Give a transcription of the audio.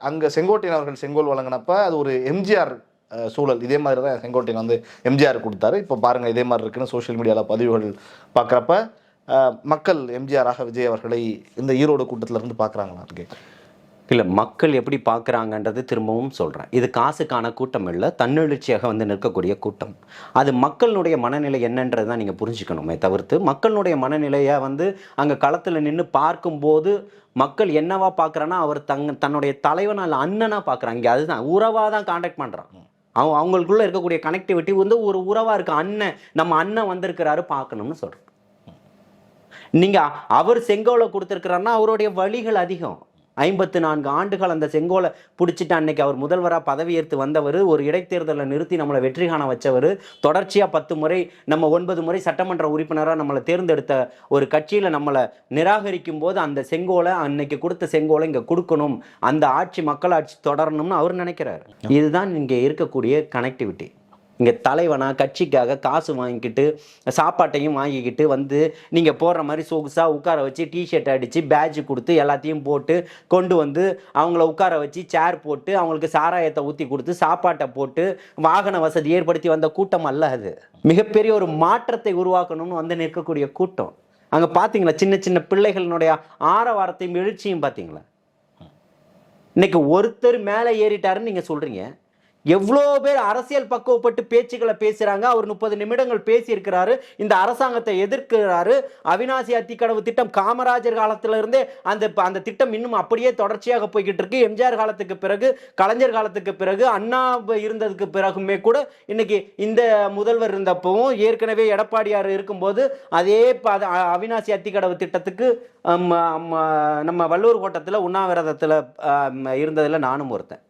அங்கே செங்கோட்டையன் அவர்கள் செங்கோல் வழங்கினப்ப அது ஒரு எம்ஜிஆர் சூழல். இதே மாதிரி தான் செங்கோட்டையன் வந்து எம்ஜிஆர் கொடுத்தாரு. இப்போ பாருங்கள் இதே மாதிரி இருக்குன்னு சோஷியல் மீடியாவில் பதிவுகள் பார்க்குறப்ப மக்கள் எம்ஜிஆராக விஜய் அவர்களை இந்த ஈரோடு கூட்டத்தில் இருந்து பார்க்குறாங்களா இருக்கே? இல்லை, மக்கள் எப்படி பார்க்குறாங்கன்றது திரும்பவும் சொல்கிறேன். இது காசுக்கான கூட்டம் இல்லை, தன்னெழுச்சியாக வந்து நிற்கக்கூடிய கூட்டம். அது மக்களுடைய மனநிலை என்னன்றது தான் நீங்கள் புரிஞ்சுக்கணுமே தவிர்த்து, மக்களுடைய மனநிலையை வந்து அங்கே களத்தில் நின்று பார்க்கும்போது மக்கள் என்னவா பார்க்குறான்னா, அவர் தன்னுடைய தலைவனால் அண்ணனாக பார்க்குறாங்க. இங்கே அதுதான் உறவாக தான் கான்டாக்ட் பண்ணுறான். அவங்களுக்குள்ளே இருக்கக்கூடிய கனெக்டிவிட்டி வந்து ஒரு உறவாக இருக்குது. அண்ணன், நம்ம அண்ணன் வந்திருக்கிறாரு பார்க்கணும்னு சொல்கிறேன். நீங்கள் அவர் செங்கோலை கொடுத்துருக்கிறாருன்னா அவருடைய வழிகள் அதிகம். 54 ஆண்டுகள் அந்த செங்கோலை பிடிச்சிட்டு அன்னைக்கு அவர் முதல்வராக பதவியேற்று வந்தவர், ஒரு இடைத்தேர்தலில் நிறுத்தி நம்மளை வெற்றி காண வச்சவர், தொடர்ச்சியாக 10 முறை நம்ம 9 முறை சட்டமன்ற உறுப்பினராக நம்மளை தேர்ந்தெடுத்த ஒரு கட்சியில் நம்மளை நிராகரிக்கும் போது அந்த செங்கோலை, அன்னைக்கு கொடுத்த செங்கோலை இங்கே கொடுக்கணும், அந்த ஆட்சி மக்களாட்சி தொடரணும்னு அவர் நினைக்கிறார். இதுதான் இங்கே இருக்கக்கூடிய கனெக்டிவிட்டி. இங்கே தலைவனா கட்சிக்காக காசு வாங்கிக்கிட்டு சாப்பாட்டையும் வாங்கிக்கிட்டு வந்து நீங்கள் போடுற மாதிரி சொகுசாக உட்கார வச்சு டிஷர்ட் அடித்து பேட்ஜ் கொடுத்து எல்லாத்தையும் போட்டு கொண்டு வந்து அவங்கள உட்கார வச்சு சேர் போட்டு அவங்களுக்கு சாராயத்தை ஊற்றி கொடுத்து சாப்பாட்டை போட்டு வாகன வசதி ஏற்படுத்தி வந்த கூட்டம் அல்ல அது. மிகப்பெரிய ஒரு மாற்றத்தை உருவாக்கணும்னு வந்து நிற்கக்கூடிய கூட்டம். அங்கே பார்த்தீங்களா சின்ன சின்ன பிள்ளைகளினுடைய ஆரவாரத்தையும் எழுச்சியும் பார்த்தீங்களா? இன்னைக்கு ஒருத்தர் மேலே ஏறிட்டாருன்னு நீங்கள் சொல்கிறீங்க. எவ்வளோ பேர் அரசியல் பக்குவப்பட்டு பேச்சுக்களை பேசுகிறாங்க. அவர் 30 நிமிடங்கள் பேசியிருக்கிறாரு, இந்த அரசாங்கத்தை எதிர்க்கிறாரு. அவிநாசி அத்திக்கடவு திட்டம் காமராஜர் காலத்திலிருந்தே அந்த திட்டம் இன்னும் அப்படியே தொடர்ச்சியாக போய்கிட்டு இருக்கு. எம்ஜிஆர் காலத்துக்கு பிறகு, கலைஞர் காலத்துக்கு பிறகு, அண்ணா இருந்ததுக்கு பிறகுமே கூட இன்னைக்கு இந்த முதல்வர் இருந்தப்பவும், ஏற்கனவே எடப்பாடியார் இருக்கும்போது அதே அவிநாசி அத்திக்கடவு திட்டத்துக்கு நம்ம வள்ளூர் கோட்டத்தில் உண்ணாவிரதத்தில் இருந்ததில் நானும் ஒருத்தன்.